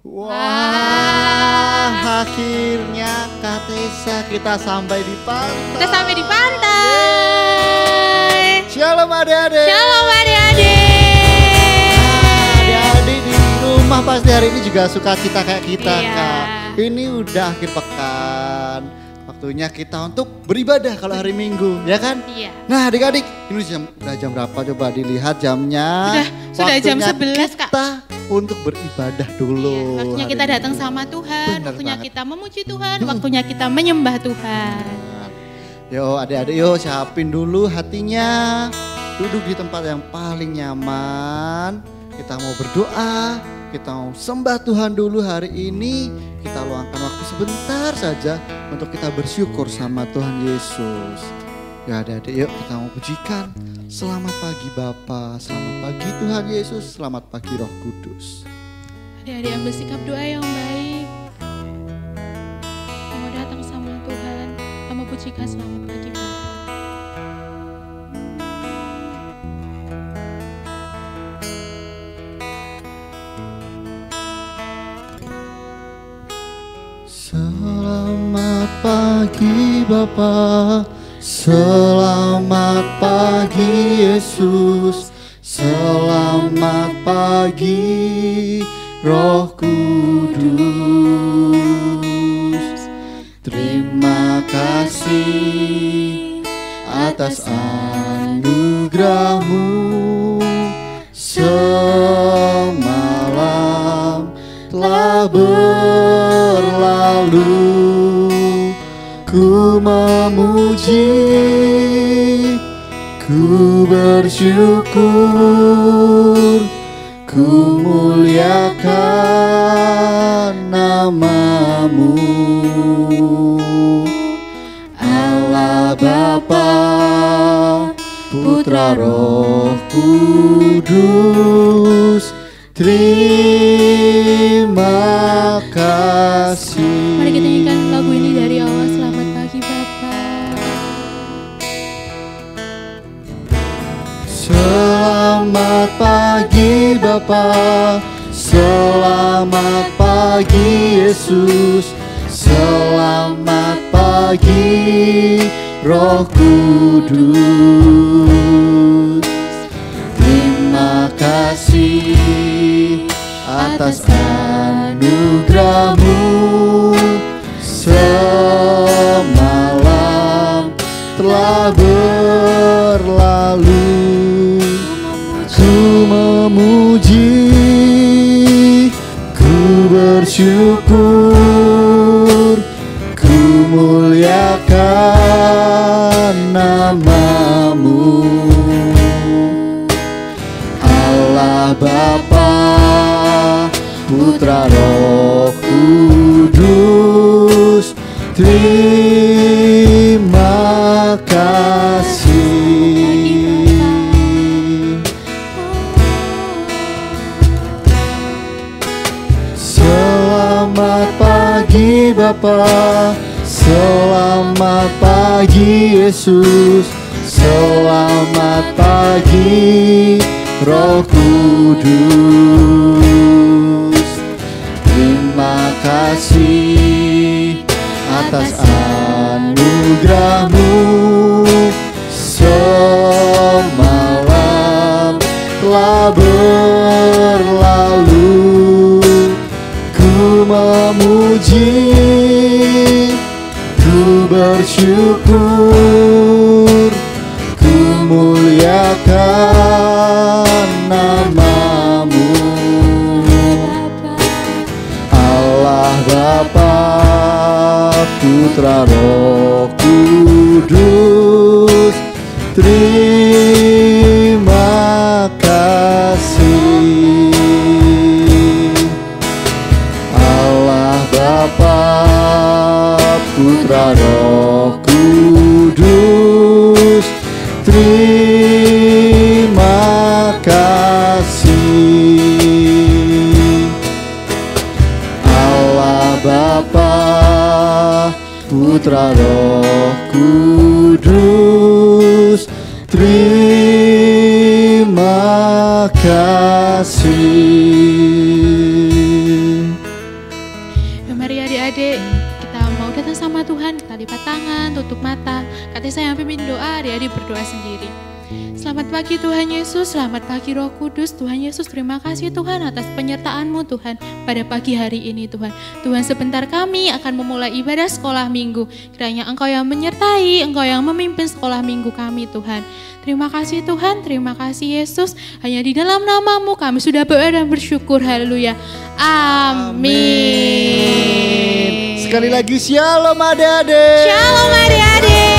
Wah, akhirnya Kak Tessa kita sampai di pantai. Kita sampai di pantai. Shalom adik-adik. Shalom adik-adik. Adik-adik di rumah pasti hari ini juga suka cita kayak kita, Iya. Kak. Ini udah akhir pekan. Waktunya kita untuk beribadah kalau hari Minggu, ya kan? Iya. Nah adik-adik, ini udah jam berapa? Coba dilihat jamnya. Sudah jam Waktunya 11, Kak. kita untuk beribadah dulu. Iya, waktunya kita hari datang Minggu. sama Tuhan, Bener waktunya banget. kita memuji Tuhan, waktunya kita menyembah Tuhan. Yo adik-adik yuk siapin dulu hatinya. Duduk di tempat yang paling nyaman. Kita mau berdoa, kita mau sembah Tuhan dulu hari ini. Kita luangkan waktu sebentar saja untuk kita bersyukur sama Tuhan Yesus. Ya adik-adik yuk kita mau pujikan. Selamat pagi Bapa, selamat pagi Tuhan Yesus, selamat pagi Roh Kudus. Adik-adik ambil sikap doa yang baik. Kamu datang sama Tuhan, kamu pujikan selamat pagi Bapa. Selamat pagi Bapa, selamat pagi Yesus, selamat pagi Roh Kudus. Terima kasih atas anugerah-Mu semalam telah berlalu. Ku memuji, ku bersyukur, ku muliakan nama-Mu. Allah Bapa, Putra Roh Kudus, terima kasih. Mari kita nyanyikan lagu ini dari awal. Selamat pagi Bapa. Selamat pagi Bapa, selamat pagi Yesus, selamat pagi Roh Kudus. Terima kasih atas anugerah-Mu semalam telah berlalu. Ku memuji, ku bersyukur, ku muliakan nama-Mu. Allah Bapa, Putra Roh Kudus, terima kasih. Selamat pagi Bapa, selamat pagi Yesus, selamat pagi Roh Kudus. Terima kasih atas anugerah-Mu semalam telah berlalu. Ku memuji, ku bersyukur, ku muliakan nama-Mu. Allah Bapa, Putra Roh Kudus, terima kasih. Allah Bapa, Putra Roh Kudus, terima kasih. Allah Bapa, Putra Roh Kudus, terima kasih. berdoa sendiri. Selamat pagi Tuhan Yesus, selamat pagi Roh Kudus. Tuhan Yesus, terima kasih Tuhan atas penyertaan-Mu Tuhan pada pagi hari ini Tuhan. Tuhan, sebentar kami akan memulai ibadah sekolah minggu. Kiranya Engkau yang menyertai, Engkau yang memimpin sekolah minggu kami Tuhan. Terima kasih Tuhan, terima kasih Yesus. Hanya di dalam nama-Mu kami sudah berdoa dan bersyukur. Haleluya. Amin. Sekali lagi shalom adik-adik. Shalom adik-adik.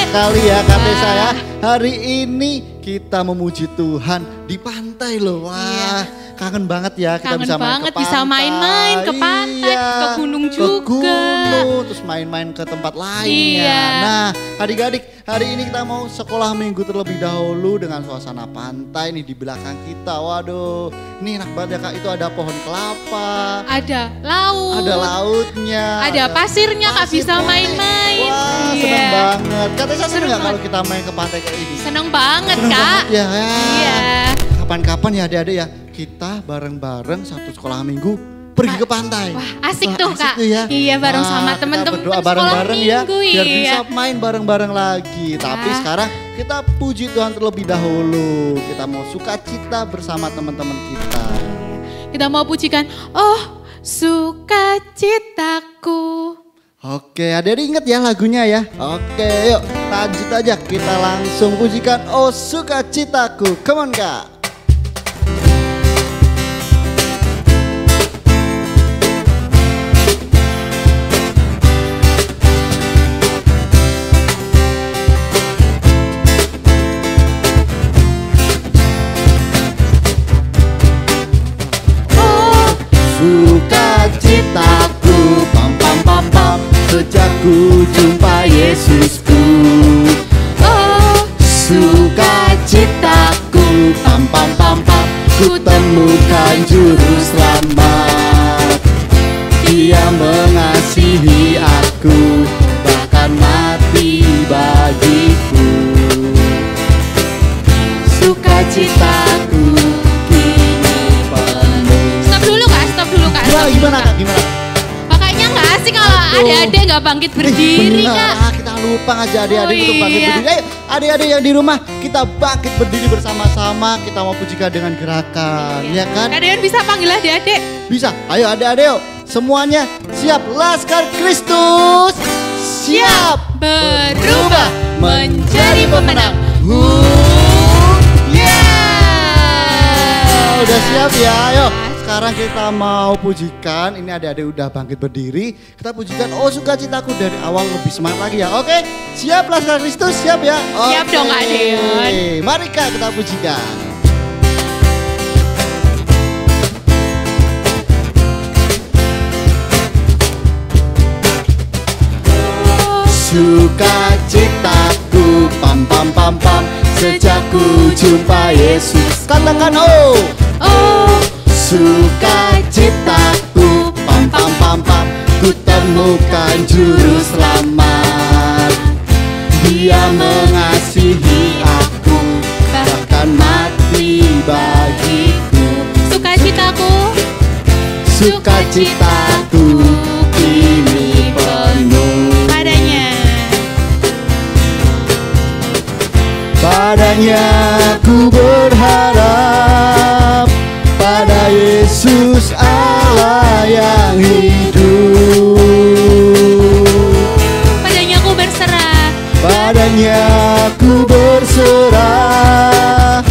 Sekali ya kakek saya, hari ini kita memuji Tuhan di pantai loh. Wah, kangen banget ya kita Kangen bisa main banget, ke pantai. bisa main-main ke pantai, ke gunung juga. Ke gunung, terus main-main ke tempat lainnya. Iya. Nah, adik-adik, hari ini kita mau sekolah minggu terlebih dahulu dengan suasana pantai nih di belakang kita. Waduh, ini enak banget ya Kak, itu ada pohon kelapa. Ada laut. Ada lautnya. Ada pasirnya Kak, bisa main-main. Wah, Iya. seneng banget. Katanya seneng Seneng nggak kalau banget. kita main ke pantai kayak ini? Seneng banget Seneng Kak. banget ya. Iya. Kapan-kapan ya adik-adik ya, kita bareng-bareng satu sekolah minggu pergi ke pantai. Wah, asik Wah, tuh asik Kak. tuh ya. Iya, bareng Wah, sama kita teman-teman berdoa sekolah bareng-bareng ya, minggu. biar Iya. bisa main bareng-bareng lagi. Tapi sekarang kita puji Tuhan terlebih dahulu. Kita mau sukacita bersama teman-teman kita. Kita mau pujikan, oh sukacitaku. Oke, adik-adik ingat ya lagunya ya. Oke, yuk lanjut aja. Kita langsung pujikan Oh Sukacitaku. Come on Kak. Sukacitaku, pam pam pam pam, sejak ku jumpa Yesusku. Oh Sukacitaku, pam pam pam pam, ku temukan juru selamat. Dia mengasihi aku, bahkan mati bagiku. Sukacitaku kini penuh. stop dulu Kak, stop dulu Kak. Stop dulu, Gimana Kak. Kak? Gimana? Makanya nggak asik kalau adik-adik nggak bangkit berdiri Bener, Kak. kita lupa aja adik-adik Oh, untuk bangkit iya. berdiri. Ayo adik-adik yang di rumah kita bangkit berdiri bersama-sama. Kita mau pujikan dengan gerakan, ya kan? Kalian bisa panggil adik-adik. Bisa. Ayo adik-adik yuk. Semuanya siap. Laskar Kristus siap Berubah menjadi pemenang. Yeah. Udah siap ya. Ayo. Sekarang kita mau pujikan. Ini adik-adik udah bangkit berdiri. Kita pujikan Oh Sukacitaku dari awal lebih semangat lagi ya. Oke. Siap Laskar Kristus siap ya. Siap dong, Kak Deon. Mari Kak kita pujikan. Sukacitaku, pam pam pam pam, sejak ku jumpa Yesus. Katakan oh. Oh Sukacitaku, pam pam pam pam, ku temukan juru selamat. Dia mengasihi aku, bahkan mati bagiku. sukacitaku. Sukacitaku kini penuh. Padanya ku berharap, pada Yesus Allah yang hidup. Padanya ku berserah. Padanya ku berserah,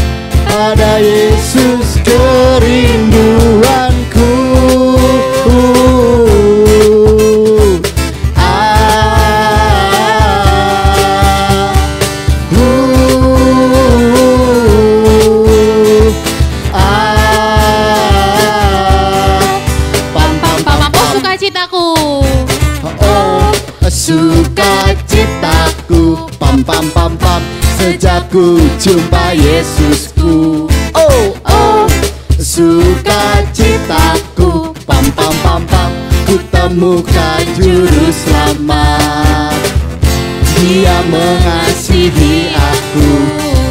pada Yesus kerinduanku. Sukacitaku, pam pam pam pam, sejak ku jumpa Yesusku. Oh oh, sukacitaku, pam pam pam pam, ku temukan juru selamat. Dia mengasihi aku,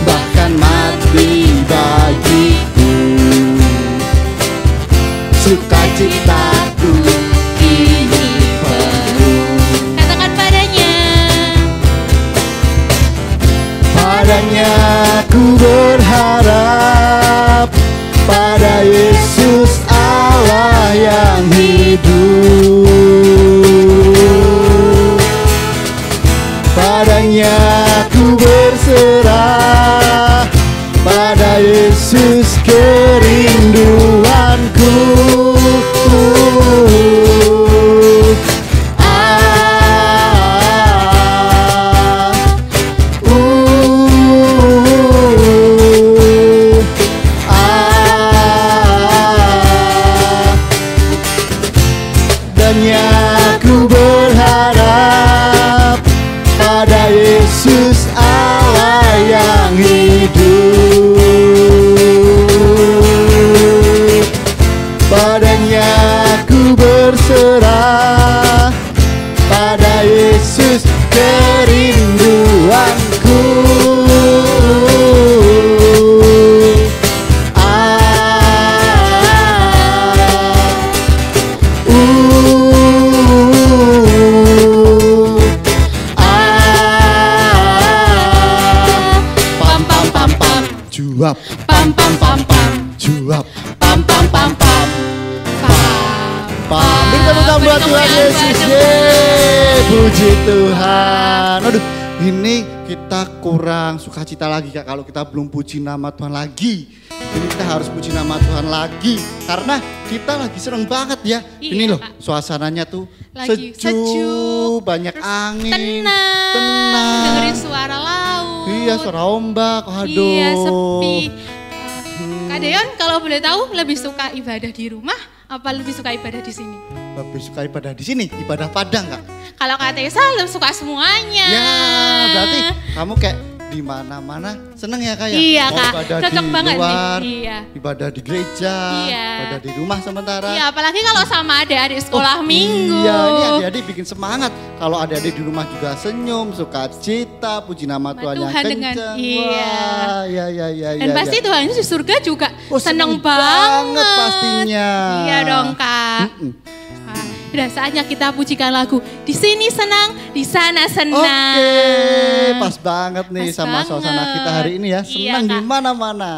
bahkan mati bagiku. Sukacitaku kini penuh. Katakan padanya. pada Yesus Allah yang hidup. Padanya ku berserah, pada Yesus kerinduanku. Dannya ku berharap pada Yesus Allah yang hidup. Padanya ku berserah, pada Yesus kerinduanku. Juap, Pam pam pam pam. juap, Pam pam pam pam. pam. Beri tepuk tangan buat Tuhan Yesus. Yeay, puji Tuhan. Aduh, ini kita kurang sukacita lagi Kak kalau kita belum puji nama Tuhan lagi. Ini kita harus puji nama Tuhan lagi karena kita lagi seneng banget ya. Iya, Ini loh Kak. suasananya tuh Lagi sejuk, banyak terus angin, tenang. Dengerin suara laut. Iya, suara ombak. Aduh. Iya, sepi. Kak Deon kalau boleh tahu lebih suka ibadah di rumah apa lebih suka ibadah di sini? Lebih suka ibadah di sini, ibadah Padang Kak. Kalau Kak Tessa lebih suka semuanya. Ya, berarti kamu kayak di mana-mana seneng ya Kak ya? Iya, Mau Kak. ibadah Cocok di banget nih. luar, Iya. ibadah di gereja, Iya. ibadah di rumah sementara. Iya, apalagi kalau sama adik-adik sekolah minggu. Iya, ini adik-adik bikin semangat. Kalau adik-adik di rumah juga senyum, sukacita, puji nama Tuhan yang Tuhan dengan- kencang. iya. Wah, iya. Dan pasti Tuhan Yesus di surga juga Oh, seneng seneng banget. banget pastinya. Iya dong Kak. Mm-mm. Nah, udah saatnya kita pujikan lagu. Di sini senang, di sana senang. Oke, pas banget nih Pas sama suasana banget. kita hari ini ya. Iya, Senang di Kak. mana-mana.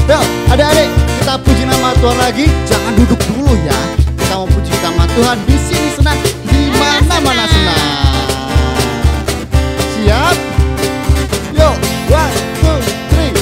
Yuk, adik-adik, kita puji nama Tuhan lagi. Jangan duduk dulu ya. Kita mau puji nama Tuhan. Di sini senang, di mana-mana senang. Siap? Yuk, 1, 2, 3.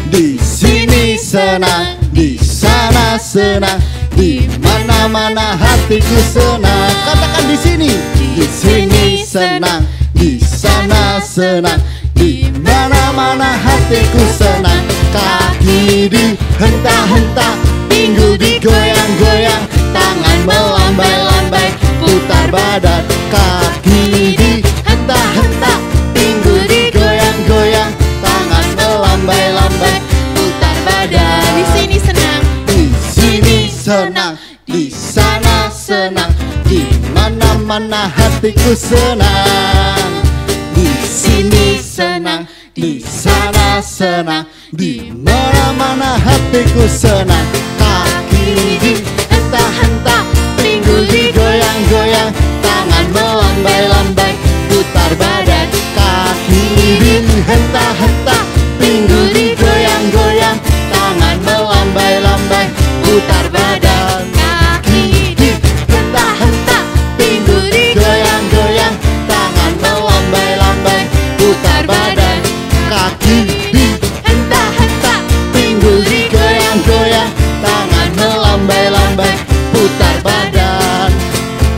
Di sini senang, di sana senang, di mana-mana hatiku senang. Katakan di sini. Di sini senang, di sana senang, di mana-mana hatiku senang. Kaki dihentak-hentak, pinggul digoyang-goyang, tangan melambai-lambai, putar badan. Kaki dihentak-hentak, pinggul digoyang-goyang, tangan melambai-lambai, putar badan. Di sini senang, Di sini senang, di sana senang, di mana-mana hatiku senang. Di sini senang, di sana senang, di mana-mana hatiku senang. Kaki dihentak-hentak, pinggul digoyang-goyang, tangan melambai-lambai, putar badan. Kaki dihentak-hentak, pinggul digoyang-goyang, tangan melambai-lambai, putar badan. Kaki dihentak-hentak, pinggul digoyang-goyang, tangan melambai-lambai, putar badan. Kaki dihentak-hentak, pinggul digoyang-goyang, tangan melambai-lambai, putar badan.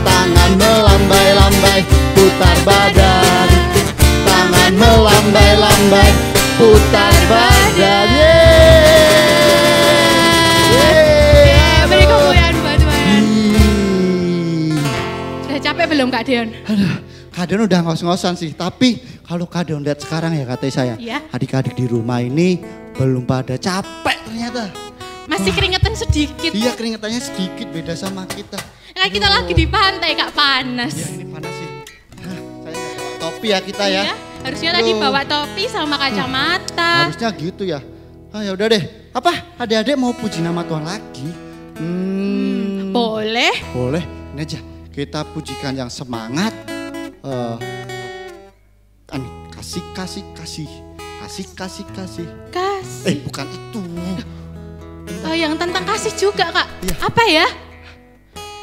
Tangan melambai-lambai, putar badan. Tangan melambai-lambai, putar badan. Yeay. beri kemuliaan buat Tuhan. Ih. Sudah capek belum Kak Deon? Aduh, Kak Deon udah ngos-ngosan sih. Tapi kalau Kak Deon lihat sekarang ya kata saya. Iya. Adik-adik di rumah ini belum pada capek ternyata. Masih keringetan sedikit. Iya keringetannya sedikit beda sama kita. Nah, kita lagi di pantai Kak, panas. Iya ini panas sih. Hah, saya nggak bawa topi ya kita ya. Iya, harusnya tadi Aduh. bawa topi sama kacamata. Harusnya gitu ya. Ah ya udah deh. Apa? Adik-adik mau puji nama Tuhan lagi? Boleh. Boleh. Ini aja. Kita pujikan yang semangat. Kasih. Kasih kasih. Bukan itu. Oh, yang tentang kasih juga, Kak. Iya. Apa ya?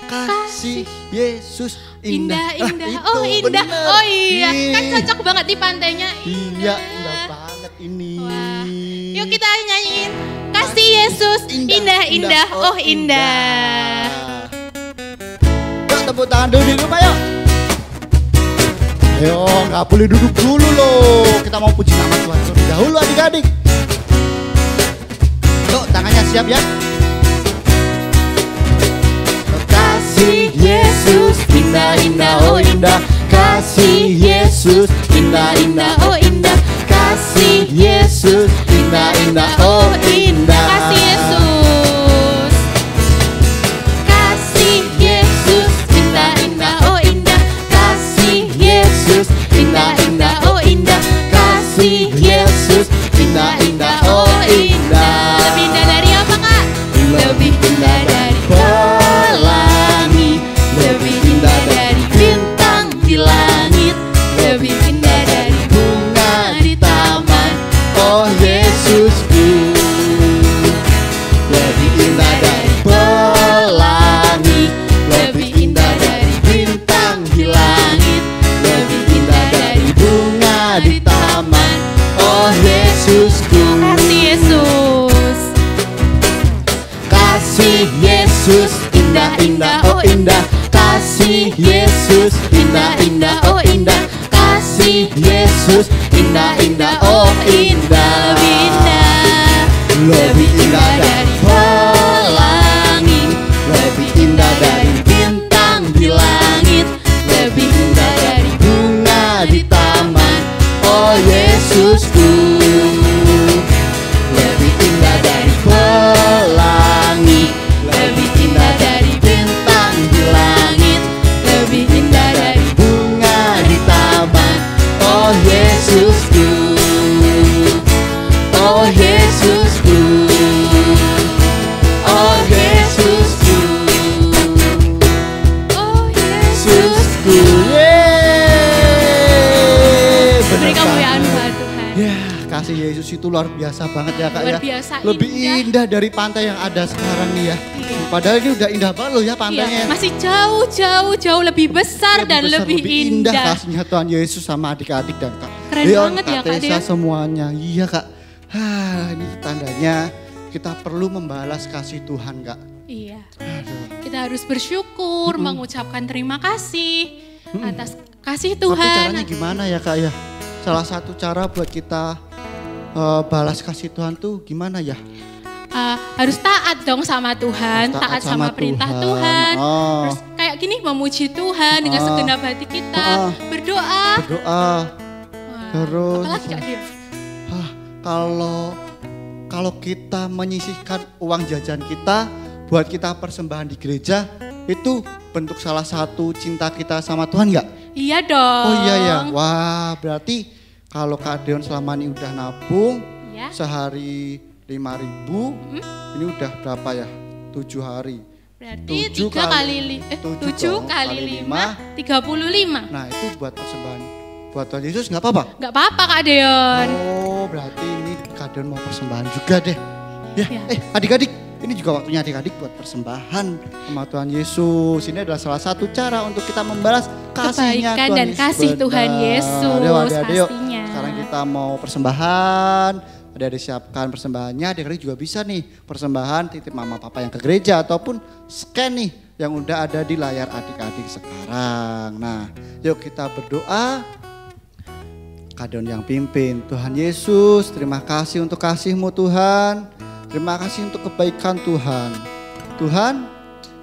Kasih Yesus indah. Indah. Itu Oh, indah. bener. Oh iya, kan cocok banget di pantainya. Iya, indah banget ini. Wah. Yuk kita nyanyiin kasih Yesus indah. Oh, indah. Yuk tepuk tangan dulu di rumah yuk. Ayo, nggak boleh duduk dulu loh. Kita mau puji nama Tuhan terlebih dahulu adik-adik. Yuk tangannya siap ya. Kasih Yesus indah, oh indah. Kasih Yesus indah, oh indah. Kasih Yesus indah, oh indah. Kasih Yesus. Kasih Yesus indah, oh indah. Kasih Yesus indah, oh indah. Kasih Yesus indah, oh indah. Lebih indah dari apa, Kak? Lebih indah dari pelangi, lebih indah dari bintang di langit, lebih indah dari bunga di taman. Oh Yesusku, lebih indah dari pelangi, lebih indah dari bintang di langit, lebih indah dari bunga di taman. Oh Yesusku, Kasih Yesus. kasih Yesus indah, oh indah. Kasih Yesus indah, oh indah. Kasih Yesus indah, oh indah. Lebih indah, Lebih indah dari pelangi, lebih indah dari bintang di langit, lebih indah dari bunga di taman. Oh Yesusku, lebih indah dari pelangi, lebih indah dari bintang di langit, lebih indah dari bunga di taman. Oh Yesusku, oh Yesusku, oh Yesusku, oh Yesusku. Beri kemuliaan buat Tuhan. Ya, kasih Yesus itu luar biasa banget ya Kak Luar ya. biasa Lebih indah. indah dari pantai yang ada sekarang nih ya. Iya. Padahal ini udah indah banget loh ya pantainya. Iya, masih jauh lebih besar dan besar, lebih indah. kasihnya Tuhan Yesus sama adik-adik dan Kak Keren Leon, banget ya, Kak Tessa Deon. semuanya. Iya Kak. Ini tandanya kita perlu membalas kasih Tuhan Kak. Iya. Aduh. Kita harus bersyukur, mengucapkan terima kasih atas kasih Tapi Tuhan. caranya gimana ya Kak ya? Salah satu cara buat kita balas kasih Tuhan tuh gimana ya? Harus taat dong sama Tuhan, taat sama perintah Tuhan. Oh. Terus kayak gini memuji Tuhan dengan segenap hati kita, berdoa. Berdoa. Wah, Terus apalagi Kak Deon? Kalau kita menyisihkan uang jajan kita buat kita persembahan di gereja, itu bentuk salah satu cinta kita sama Tuhan nggak? Iya dong. Oh iya ya. Wah, berarti kalau Kak Deon selama ini udah nabung Iya. sehari 5.000, ini udah berapa ya? 7 hari. Berarti 7 7 kali 5, 35. Nah itu buat persembahan buat Tuhan Yesus nggak apa-apa? Nggak apa-apa Kak Deon. Oh berarti ini Kak Deon mau persembahan juga deh. Ya, Ya. adik-adik, ini juga waktunya adik-adik buat persembahan sama Tuhan Yesus. Ini adalah salah satu cara untuk kita membalas kasihnya Kebaikan Tuhan dan Yesus. kasih Tuhan Yesus, Adik-adik, pastinya. sekarang kita mau persembahan. Adik-adik siapkan persembahannya. Adik-adik juga bisa nih persembahan titip mama papa yang ke gereja ataupun scan nih yang udah ada di layar adik-adik sekarang. Nah, yuk kita berdoa. Kak Deon yang pimpin. Tuhan Yesus, terima kasih untuk kasih-Mu Tuhan. Terima kasih untuk kebaikan Tuhan. Tuhan,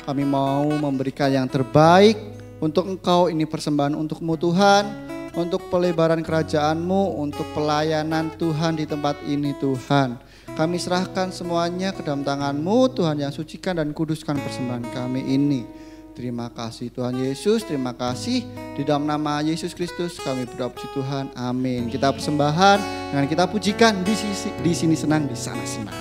kami mau memberikan yang terbaik untuk Engkau. Ini persembahan untuk-Mu Tuhan. Untuk pelebaran kerajaan-Mu, untuk pelayanan Tuhan di tempat ini Tuhan. Kami serahkan semuanya ke dalam tangan-Mu Tuhan yang sucikan dan kuduskan persembahan kami ini. Terima kasih Tuhan Yesus, terima kasih. Di dalam nama Yesus Kristus kami berdoa puji Tuhan, amin. Kita persembahan dengan kita pujikan di sini senang, di sana senang.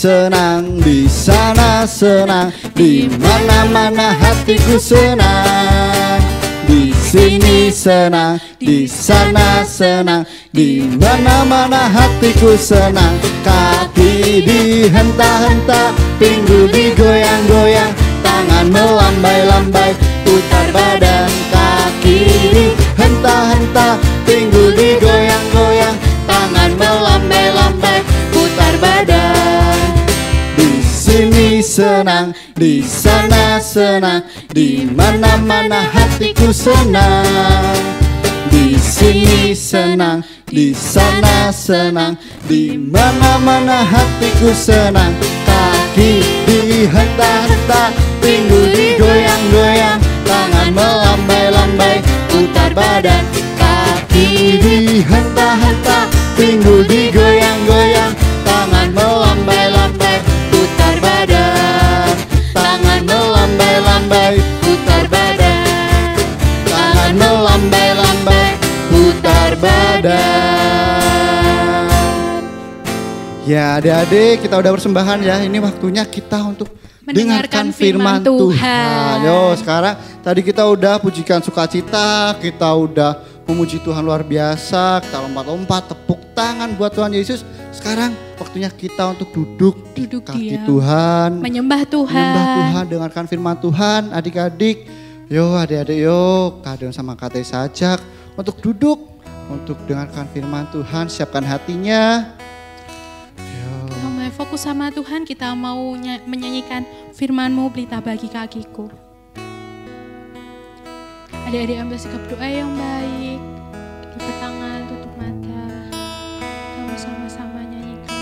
senang, di sana senang, di mana-mana hatiku senang. Di sini senang, di sana senang, di mana-mana hatiku senang. Kaki dihentak-hentak, pinggul digoyang-goyang, tangan melambai-lambai, putar badan. Kaki dihentak-hentak, pinggul digoyang-goyang, tangan melambai-lambai, putar badan. Di sini senang, di sana senang, di mana-mana hatiku senang. Di sini senang, di sana senang, di mana-mana hatiku senang. Kaki dihentak-hentak, pinggul digoyang-goyang, tangan melambai-lambai, putar badan. Kaki dihentak-hentak, pinggul digoyang-goyang, tangan melambai-lambai, putar badan. Tangan melambai-lambai, putar badan. Tangan melambai-lambai, putar badan. Ya adik-adik, kita udah persembahan ya. Ini waktunya kita untuk dengarkan firman Tuhan. Yo, sekarang tadi kita udah pujikan sukacita, kita udah memuji Tuhan luar biasa, kita lompat-lompat, tepuk tangan buat Tuhan Yesus. Sekarang waktunya kita untuk duduk di kaki Tuhan, menyembah Tuhan. Menyembah Tuhan, dengarkan firman Tuhan. Adik-adik, yo adik-adik, yo Kak sama Kak Teh sajak untuk duduk, untuk dengarkan firman Tuhan. Siapkan hatinya. Kita mau fokus sama Tuhan, kita mau menyanyikan firman-Mu, pelita bagi kakiku. Adik-adik ambil sikap doa yang baik, lipat tangan, tutup mata, kita mau sama-sama nyanyikan.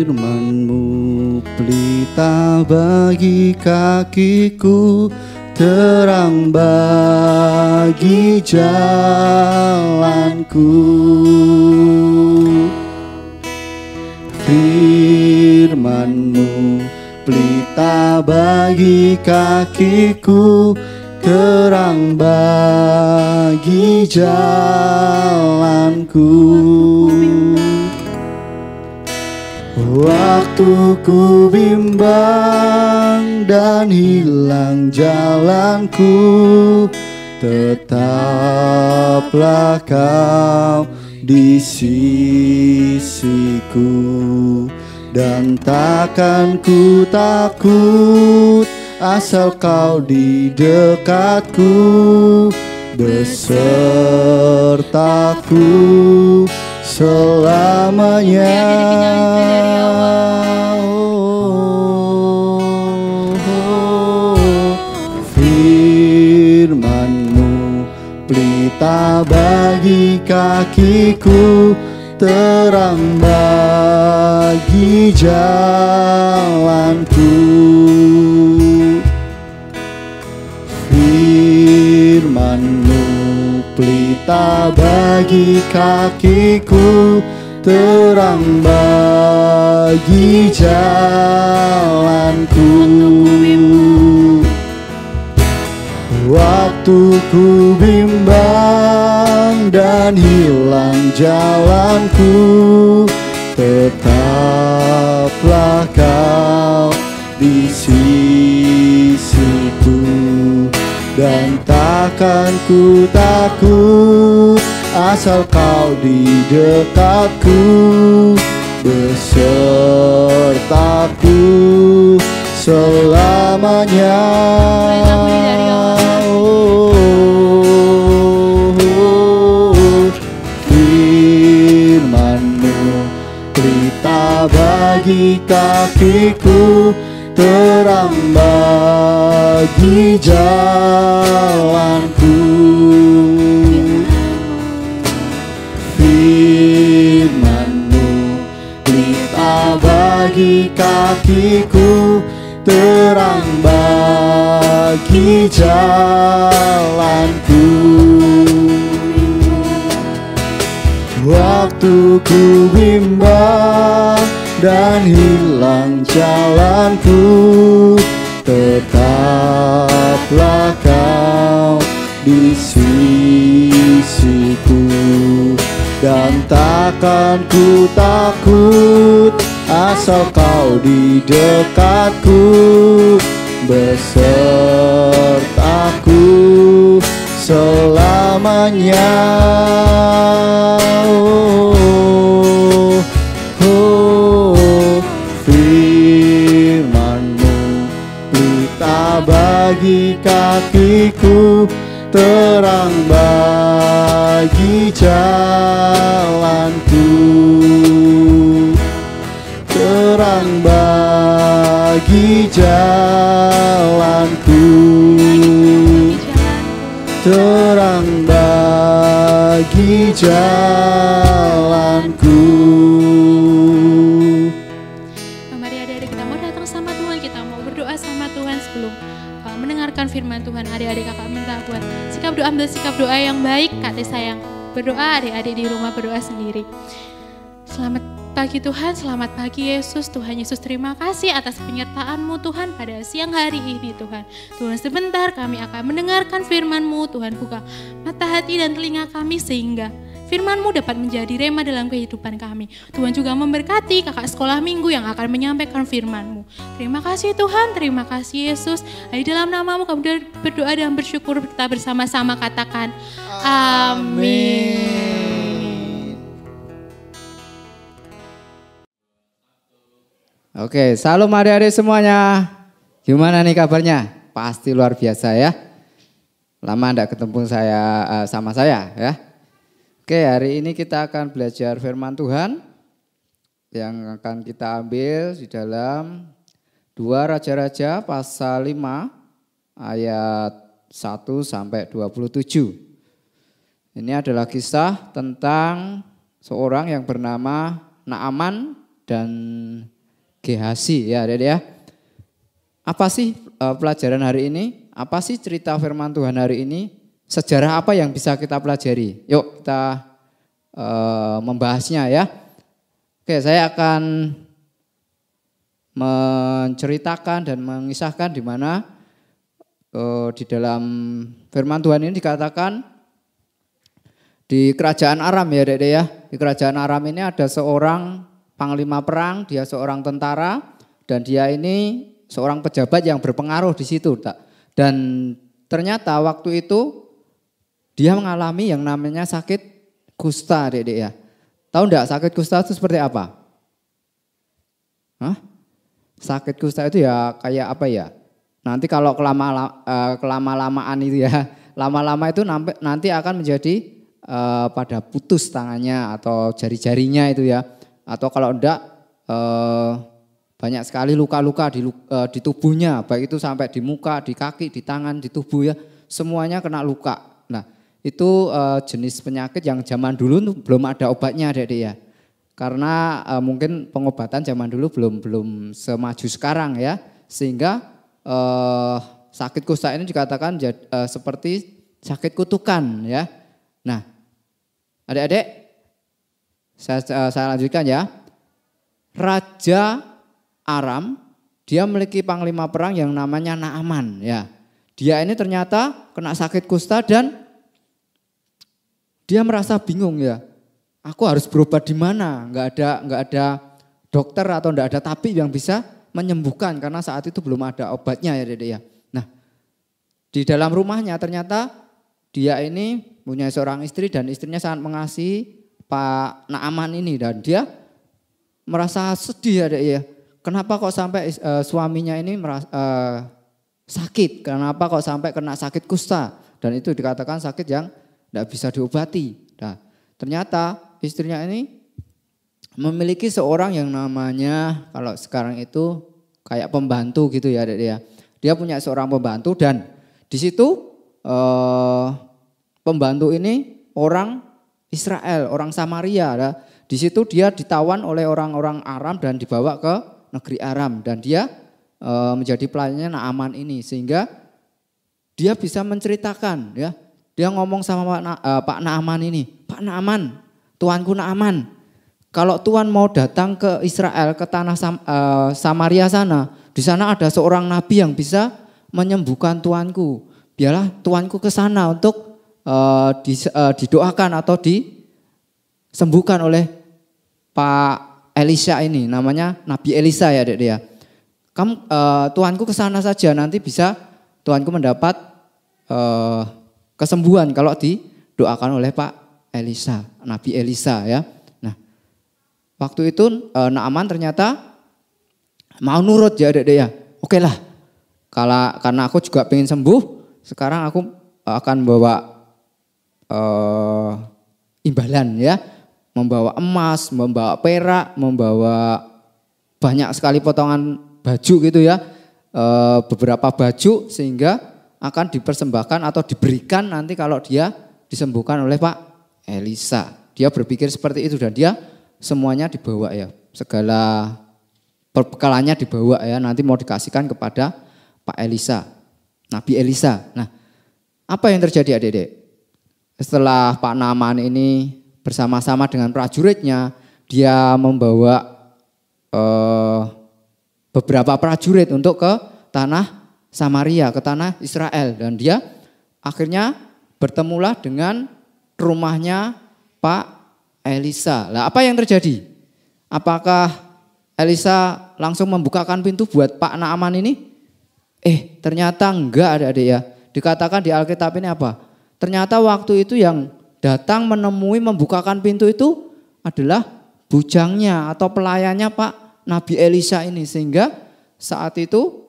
Firman-Mu pelita bagi kakiku, terang bagi jalanku. Firman-Mu pelita bagi kakiku, terang bagi jalanku. Waktu ku bimbang dan hilang jalanku, tetaplah Kau di sisiku, dan takkan ku takut asal Kau di dekatku, besertaku selamanya. Firman-Mu pelita bagi kakiku, terang bagi jalanku. Firman-Mu pelita bagi kakiku, terang bagi jalanku. Waktu ku bimbang dan hilang jalanku, tetaplah Kau di sisiku, dan takkan ku takut asal Kau di dekatku, besertaku selamanya. Firman-Mu pelita bagi kakiku, terang bagi jalanku. Firman-Mu pelita bagi kakiku, terang bagi jalanku. Waktu ku bimbang dan hilang jalanku, tetaplah Kau di sisiku, dan takkan ku takut asal kau di dekatku, besertaku selamanya. Oh, oh, firman-Mu pelita bagi kakiku, terang bagi jalanku, terang bagi jalanku, terang bagi jalanku. Mari adik-adik kita mau datang sama Tuhan, kita mau berdoa sama Tuhan sebelum mendengarkan firman Tuhan. Adik-adik kakak minta buat sikap doa, ambil sikap doa yang baik. Kak Tessa yang berdoa, adik-adik di rumah berdoa sendiri. Selamat pagi Tuhan, selamat pagi Yesus. Tuhan Yesus, terima kasih atas penyertaan-Mu Tuhan pada siang hari ini Tuhan. Tuhan, sebentar kami akan mendengarkan firman-Mu. Tuhan, buka mata hati dan telinga kami sehingga firman-Mu dapat menjadi rema dalam kehidupan kami. Tuhan juga memberkati kakak sekolah minggu yang akan menyampaikan firman-Mu. Terima kasih Tuhan, terima kasih Yesus. Di dalam nama-Mu kami berdoa dan bersyukur, kita bersama-sama katakan amin. Oke, salam adik-adik semuanya. Gimana nih kabarnya? Pasti luar biasa ya. Lama enggak ketemu sama saya ya. Oke, hari ini kita akan belajar firman Tuhan yang akan kita ambil di dalam 2 Raja-Raja pasal 5 ayat 1 sampai 27. Ini adalah kisah tentang seorang yang bernama Naaman dan Gehazi ya adik-adik ya. Apa sih pelajaran hari ini? Apa sih cerita firman Tuhan hari ini? Sejarah apa yang bisa kita pelajari? Yuk kita membahasnya ya. Oke, saya akan menceritakan dan mengisahkan di mana di dalam firman Tuhan ini dikatakan di kerajaan Aram ya adik-adik ya. Di kerajaan Aram ini ada seorang panglima perang, dia seorang tentara dan dia ini seorang pejabat yang berpengaruh di situ. Dan ternyata waktu itu dia mengalami yang namanya sakit kusta, adik-adik ya. Tahu enggak sakit kusta itu seperti apa? Hah? Sakit kusta itu ya kayak apa ya? Nanti kalau kelama-lamaan itu ya, lama-lama itu nanti akan menjadi pada putus tangannya atau jari-jarinya itu ya. Atau kalau enggak banyak sekali luka-luka di tubuhnya, baik itu sampai di muka, di kaki, di tangan, di tubuh ya, semuanya kena luka. Nah itu jenis penyakit yang zaman dulu belum ada obatnya adik-adik ya. Karena mungkin pengobatan zaman dulu belum semaju sekarang ya, sehingga sakit kusta ini dikatakan seperti sakit kutukan ya. Nah adik-adik, saya lanjutkan ya. Raja Aram dia memiliki panglima perang yang namanya Naaman ya. Dia ini ternyata kena sakit kusta dan dia merasa bingung ya. Aku harus berobat di mana? Enggak ada dokter atau enggak ada tabib yang bisa menyembuhkan karena saat itu belum ada obatnya ya Dede ya. Nah, di dalam rumahnya ternyata dia ini punya seorang istri dan istrinya sangat mengasihi Pak Naaman ini dan dia merasa sedih ya. Kenapa kok sampai suaminya ini sakit? Kenapa kok sampai kena sakit kusta? Dan itu dikatakan sakit yang tidak bisa diobati. Nah, ternyata istrinya ini memiliki seorang yang namanya kalau sekarang itu kayak pembantu gitu ya, dia. Dia punya seorang pembantu dan di situ pembantu ini orang Israel, orang Samaria. Ya. Di situ dia ditawan oleh orang-orang Aram dan dibawa ke negeri Aram dan dia menjadi pelayannya Naaman ini sehingga dia bisa menceritakan ya. Dia ngomong sama Pak Naaman ini, Pak Naaman, tuanku Naaman, kalau Tuan mau datang ke Israel, ke tanah Samaria sana, di sana ada seorang nabi yang bisa menyembuhkan tuanku. biarlah tuanku ke sana untuk didoakan atau disembuhkan oleh Pak Elisha ini, namanya Nabi Elisa ya Dek ya. Kamu tuanku ke sana saja, nanti bisa tuanku mendapat kesembuhan kalau didoakan oleh Pak Elisa, Nabi Elisa ya. Nah, waktu itu Naaman ternyata mau nurut ya Dek ya. Oke lah, karena aku juga pengen sembuh, sekarang aku akan bawa imbalan ya. Membawa emas, membawa perak, membawa banyak sekali potongan baju gitu ya. Beberapa baju sehingga akan dipersembahkan atau diberikan nanti kalau dia disembuhkan oleh Pak Elisa. Dia berpikir seperti itu dan dia semuanya dibawa ya. Segala perbekalannya dibawa ya, nanti mau dikasihkan kepada Pak Elisa, Nabi Elisa. Nah, apa yang terjadi adik-adik? Setelah Pak Naaman ini bersama-sama dengan prajuritnya, dia membawa beberapa prajurit untuk ke tanah Samaria, ke tanah Israel. Dan dia akhirnya bertemulah dengan rumahnya Pak Elisa. Lah apa yang terjadi? Apakah Elisa langsung membukakan pintu buat Pak Naaman ini? Ternyata enggak adik-adik ya. Dikatakan di Alkitab ini apa? Ternyata waktu itu yang datang menemui membukakan pintu itu adalah bujangnya atau pelayannya Pak Nabi Elisa ini. Sehingga saat itu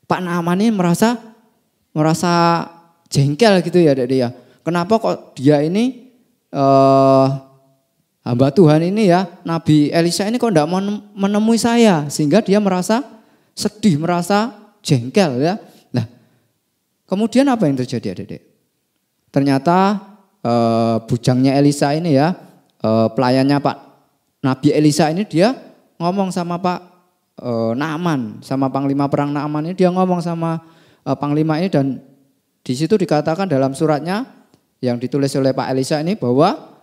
Pak Naaman ini merasa jengkel gitu ya adik-adik ya. Kenapa kok dia ini hamba Tuhan ini ya, Nabi Elisa ini kok enggak mau menemui saya, sehingga dia merasa sedih, merasa jengkel ya. Nah, kemudian apa yang terjadi adik-adik? Ternyata bujangnya Elisa ini ya, pelayannya Pak Nabi Elisa ini dia ngomong sama Pak Naaman, sama Panglima Perang Naaman ini, dia ngomong sama Panglima ini dan di situ dikatakan dalam suratnya yang ditulis oleh Pak Elisa ini bahwa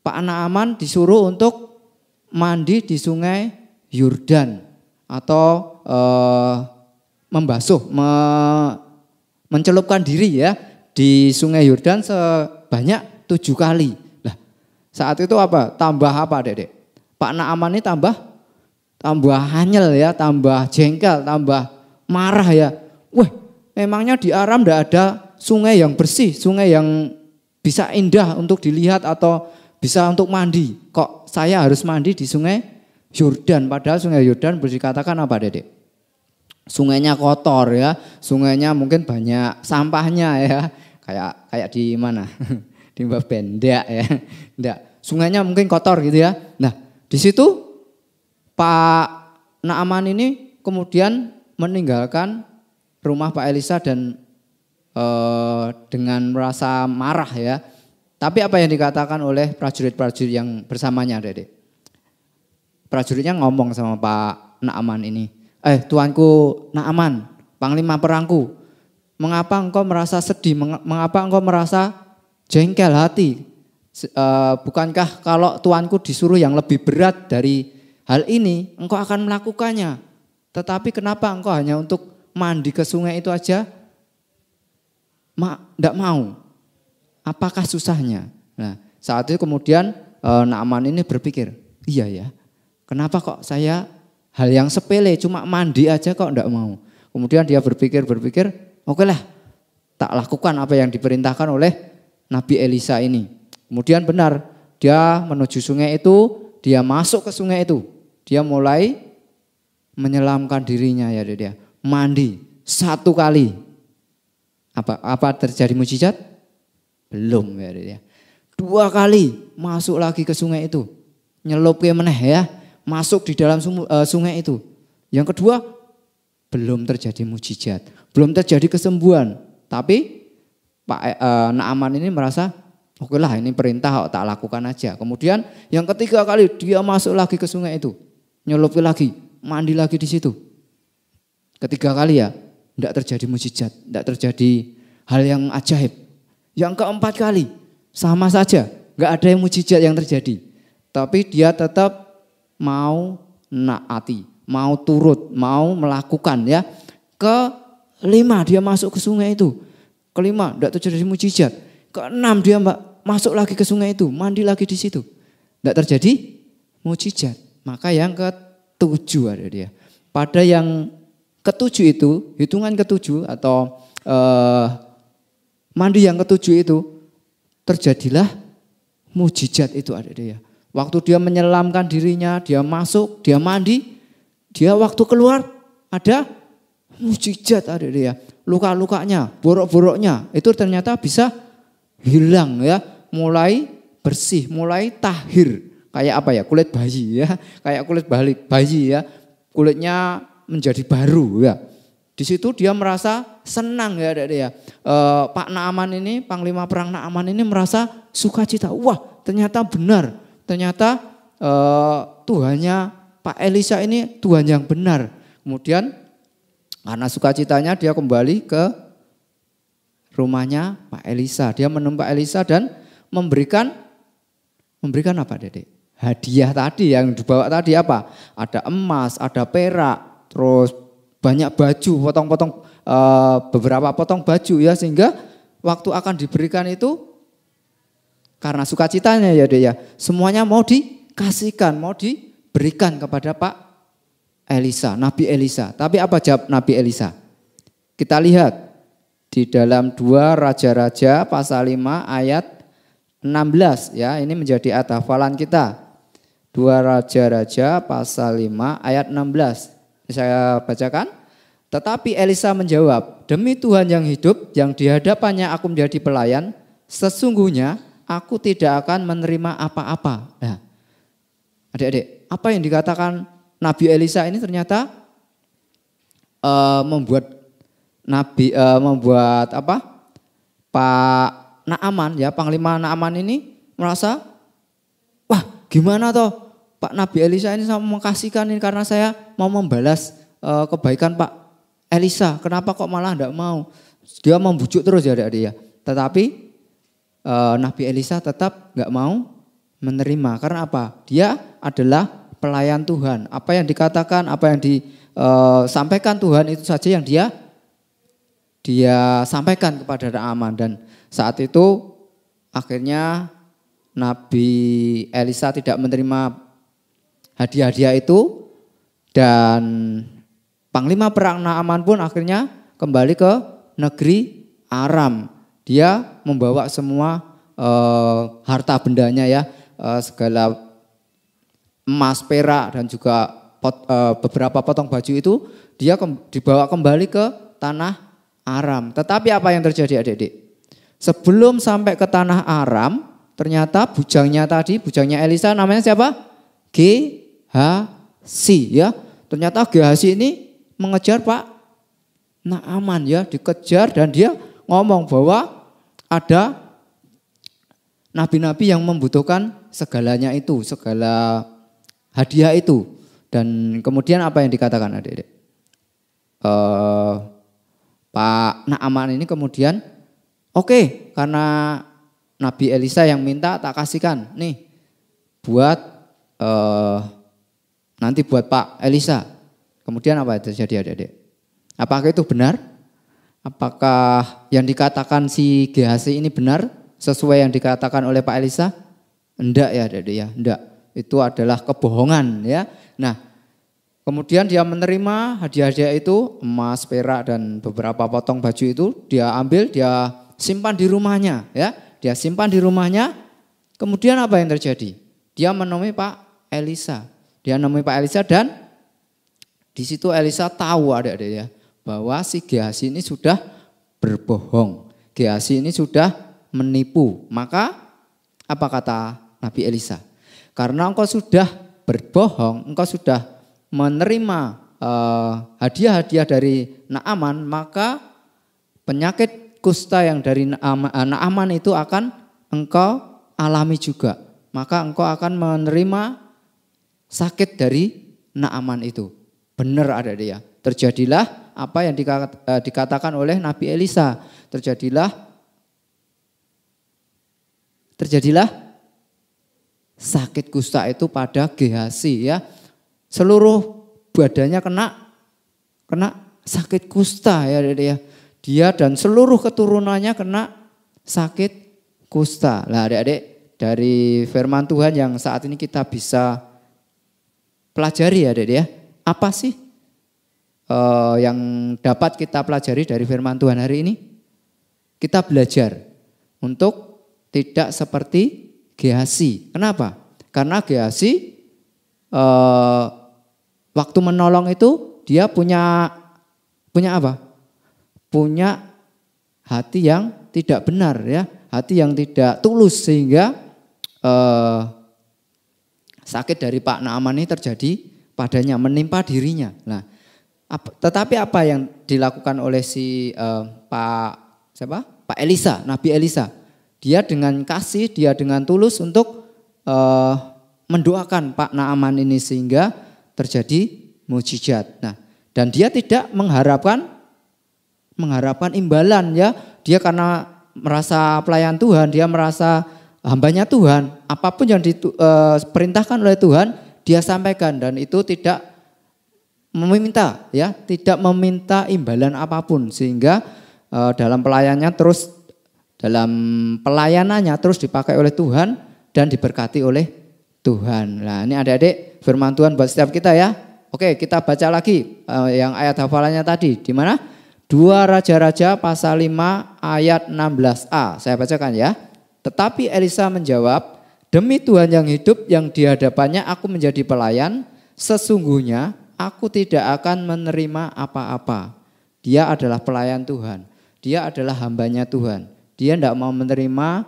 Pak Naaman disuruh untuk mandi di sungai Yordan atau membasuh, mencelupkan diri ya di sungai Yordan sebanyak 7 kali. Lah, saat itu apa? Tambah apa Dek? Pak Naaman ini tambah hanyel ya, tambah jengkel, tambah marah ya. Wah, memangnya di Aram enggak ada sungai yang bersih, sungai yang bisa indah untuk dilihat atau bisa untuk mandi. Kok saya harus mandi di sungai Yordan? Padahal sungai Yordan dikatakan apa Dedek? Sungainya kotor ya, sungainya mungkin banyak sampahnya ya. Kayak di mana? Di Mbak Benda ya. Enggak, sungainya mungkin kotor gitu ya. Nah, di situ Pak Naaman ini kemudian meninggalkan rumah Pak Elisa dan dengan merasa marah ya. Tapi apa yang dikatakan oleh prajurit-prajurit yang bersamanya Dedek? Prajuritnya ngomong sama Pak Naaman ini, tuanku Naaman, panglima perangku, mengapa engkau merasa sedih, mengapa engkau merasa jengkel hati? Bukankah kalau tuanku disuruh yang lebih berat dari hal ini, engkau akan melakukannya? Tetapi kenapa engkau hanya untuk mandi ke sungai itu aja? Enggak mau. Apakah susahnya? Nah, saat itu kemudian Naaman ini berpikir, iya ya, kenapa kok saya hal yang sepele cuma mandi aja kok enggak mau? Kemudian dia berpikir, oke lah, tak lakukan apa yang diperintahkan oleh Nabi Elisa ini. Kemudian benar, dia menuju sungai itu, dia masuk ke sungai itu, dia mulai menyelamkan dirinya ya dia, mandi 1 kali. Apa terjadi mujizat? Belum ya dia. 2 kali masuk lagi ke sungai itu, nyelup ke meneh ya, masuk di dalam sungai itu. Yang kedua belum terjadi mujizat, belum terjadi kesembuhan. Tapi Pak Naaman ini merasa, oke lah ini perintah tak lakukan aja. Kemudian yang ketiga kali dia masuk lagi ke sungai itu, nyelup lagi, mandi lagi di situ. Ketiga kali ya, tidak terjadi mujizat, tidak terjadi hal yang ajaib. Yang keempat kali sama saja, nggak ada yang mujizat yang terjadi. Tapi dia tetap mau naati, mau turut, mau melakukan ya. Kelima dia masuk ke sungai itu. Kelima tidak terjadi mujizat. Keenam dia masuk lagi ke sungai itu, mandi lagi di situ. Tidak terjadi mujizat. Maka yang ketujuh ada dia. Pada yang ketujuh itu, hitungan ketujuh atau mandi yang ketujuh itu, terjadilah mujizat itu ada dia. Waktu dia menyelamkan dirinya, dia masuk, dia mandi, dia waktu keluar ada mujizat ada dia. Luka-lukanya, borok-boroknya itu ternyata bisa hilang ya, mulai bersih, mulai tahir. Kayak apa ya? Kulit bayi ya, kayak kulit bayi ya. Kulitnya menjadi baru ya. Di situ dia merasa senang ya ada dia. Pak Naaman ini, Panglima Perang Naaman ini merasa sukacita. Wah, ternyata benar. Ternyata Tuhannya Pak Elisa ini Tuhan yang benar. Kemudian karena sukacitanya dia kembali ke rumahnya Pak Elisa. Dia menemui Pak Elisa dan memberikan apa Dedek? Hadiah tadi yang dibawa tadi apa? Ada emas, ada perak, terus banyak baju, potong-potong beberapa potong baju ya, sehingga waktu akan diberikan itu karena sukacitanya ya Dek ya, semuanya mau dikasihkan, mau diberikan kepada Pak Elisa, Nabi Elisa. Tapi apa jawab Nabi Elisa? Kita lihat di dalam 2 Raja-Raja pasal 5 ayat 16 ya, ini menjadi ayat hafalan kita. 2 Raja-Raja pasal 5 ayat 16. Saya bacakan. Tetapi Elisa menjawab, demi Tuhan yang hidup, yang di hadapannya aku menjadi pelayan, sesungguhnya aku tidak akan menerima apa-apa. Nah, adik-adik, apa yang dikatakan Nabi Elisa ini ternyata membuat Pak Naaman ya, Panglima Naaman ini merasa, wah gimana toh Pak Nabi Elisa ini sama mengkasihkan ini karena saya mau membalas kebaikan Pak Elisa. Kenapa kok malah enggak mau? Dia membujuk terus ya adik-adik ya. Tetapi Nabi Elisa tetap enggak mau menerima. Karena apa? Dia adalah pelayan Tuhan. Apa yang dikatakan, apa yang disampaikan Tuhan itu saja yang dia sampaikan kepada Naaman. Dan saat itu akhirnya Nabi Elisa tidak menerima hadiah-hadiah itu, dan Panglima Perang Naaman pun akhirnya kembali ke negeri Aram. Dia membawa semua harta bendanya ya, segala emas, perak dan juga beberapa potong baju itu dia dibawa kembali ke tanah Aram. Tetapi apa yang terjadi adik-adik? Sebelum sampai ke tanah Aram, ternyata bujangnya Elisa namanya siapa? Gehazi ya. Ternyata Gehazi ini mengejar Pak Naaman ya, dikejar, dan dia ngomong bahwa ada nabi-nabi yang membutuhkan segalanya itu, segala hadiah itu. Dan kemudian apa yang dikatakan adik-adik? Pak Naaman ini kemudian oke, karena Nabi Elisa yang minta tak kasihkan nih buat nanti buat Pak Elisa. Kemudian apa yang terjadi adik-adik? Apakah itu benar? Apakah yang dikatakan si Gehazi ini benar sesuai yang dikatakan oleh Pak Elisa? Enggak ya adik-adik ya, enggak. Itu adalah kebohongan ya. Nah, kemudian dia menerima hadiah-hadiah itu, emas, perak dan beberapa potong baju itu dia ambil, dia simpan di rumahnya ya. Dia simpan di rumahnya. Kemudian apa yang terjadi? Dia menemui Pak Elisa. Dia menemui Pak Elisa, dan di situ Elisa tahu adik-adik ya, bahwa si Gehazi ini sudah berbohong. Gehazi ini sudah menipu. Maka apa kata Nabi Elisa? Karena engkau sudah berbohong, engkau sudah menerima hadiah-hadiah dari Naaman, maka penyakit kusta yang dari Naaman itu akan engkau alami juga. Maka engkau akan menerima sakit dari Naaman itu. Benar ada dia. Terjadilah apa yang dikatakan oleh Nabi Elisa. Terjadilah sakit kusta itu pada Gehazi ya. Seluruh badannya kena sakit kusta ya adik-adik ya. Dia dan seluruh keturunannya kena sakit kusta. Nah adik-adik, dari firman Tuhan yang saat ini kita bisa pelajari ya adik-adik ya. Apa sih yang dapat kita pelajari dari firman Tuhan hari ini? Kita belajar untuk tidak seperti Gehazi. Kenapa? Karena Gehazi waktu menolong itu dia punya apa? Punya hati yang tidak benar ya, hati yang tidak tulus sehingga sakit dari Pak Naaman ini terjadi padanya, menimpa dirinya. Nah, tetapi apa yang dilakukan oleh si Pak Elisa, Nabi Elisa? Dia dengan kasih, dia dengan tulus untuk mendoakan Pak Naaman ini sehingga terjadi mukjizat. Nah, dan dia tidak mengharapkan imbalan ya. Dia karena merasa pelayan Tuhan, dia merasa hambanya Tuhan. Apapun yang diperintahkan oleh Tuhan, dia sampaikan dan itu tidak meminta ya, tidak meminta imbalan apapun sehingga dalam pelayanannya terus dipakai oleh Tuhan dan diberkati oleh Tuhan. Nah, ini adik-adik firman Tuhan buat setiap kita ya. Oke, kita baca lagi yang ayat hafalannya tadi. Di mana? 2 Raja-Raja pasal 5 ayat 16a. Saya bacakan ya. Tetapi Elisa menjawab, demi Tuhan yang hidup yang di hadapannya aku menjadi pelayan, sesungguhnya aku tidak akan menerima apa-apa. Dia adalah pelayan Tuhan. Dia adalah hambanya Tuhan. Dia tidak mau menerima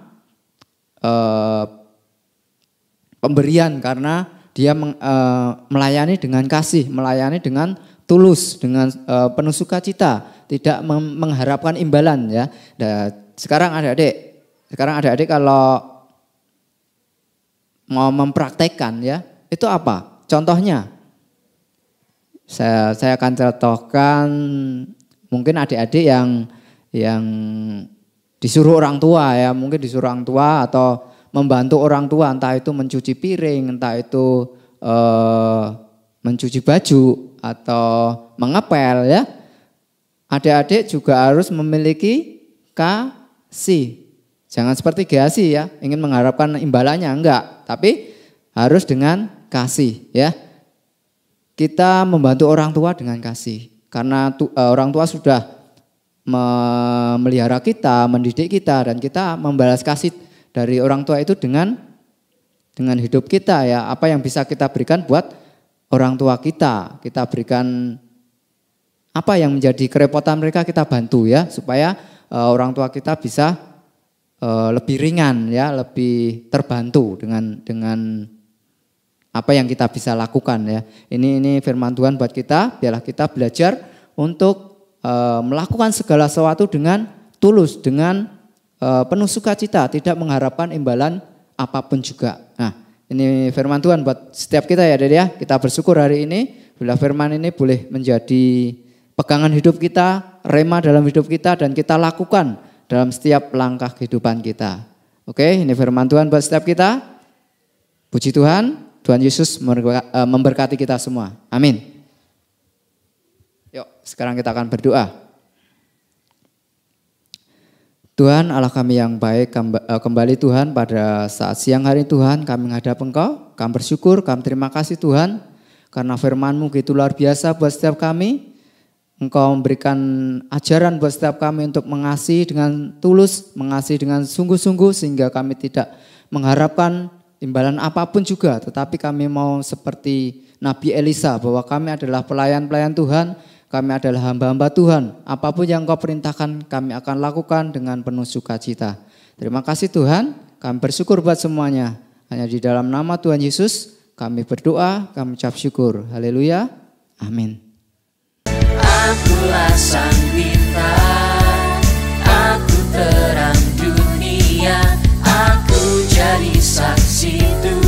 pemberian karena dia melayani dengan kasih, melayani dengan tulus, dengan penuh sukacita, tidak mengharapkan imbalan ya. Nah, sekarang adik-adik kalau mau mempraktekkan ya, itu apa? Contohnya, saya akan contohkan mungkin adik-adik yang disuruh orang tua ya, mungkin disuruh orang tua atau membantu orang tua, entah itu mencuci piring, entah itu mencuci baju atau mengepel ya. Adik-adik juga harus memiliki kasih. Jangan seperti Gehazi ya, ingin mengharapkan imbalannya, enggak. Tapi harus dengan kasih ya. Kita membantu orang tua dengan kasih. Karena orang tua sudah memelihara kita, mendidik kita, dan kita membalas kasih dari orang tua itu dengan hidup kita ya. Apa yang bisa kita berikan buat orang tua kita. Kita berikan apa yang menjadi kerepotan mereka, kita bantu ya. Supaya orang tua kita bisa lebih ringan ya, lebih terbantu dengan apa yang kita bisa lakukan ya. Ini firman Tuhan buat kita, biarlah kita belajar untuk melakukan segala sesuatu dengan tulus, dengan penuh sukacita, tidak mengharapkan imbalan apapun juga. Nah, ini firman Tuhan buat setiap kita ya, Dede ya. Kita bersyukur hari ini bila firman ini boleh menjadi pegangan hidup kita, rema dalam hidup kita, dan kita lakukan dalam setiap langkah kehidupan kita. Oke, ini firman Tuhan buat setiap kita. Puji Tuhan, Tuhan Yesus memberkati kita semua. Amin. Yuk, sekarang kita akan berdoa. Tuhan Allah kami yang baik, kembali Tuhan pada saat siang hari Tuhan kami menghadap Engkau. Kami bersyukur, kami terima kasih Tuhan karena firman-Mu begitu luar biasa buat setiap kami. Engkau memberikan ajaran buat setiap kami untuk mengasihi dengan tulus, mengasihi dengan sungguh-sungguh sehingga kami tidak mengharapkan imbalan apapun juga. Tetapi kami mau seperti Nabi Elisa bahwa kami adalah pelayan-pelayan Tuhan. Kami adalah hamba-hamba Tuhan. Apapun yang Engkau perintahkan kami akan lakukan dengan penuh sukacita. Terima kasih Tuhan. Kami bersyukur buat semuanya. Hanya di dalam nama Tuhan Yesus kami berdoa, kami ucap syukur. Haleluya. Amin. Akulah sang bintang, aku terang dunia, aku jadi saksi Tuhan.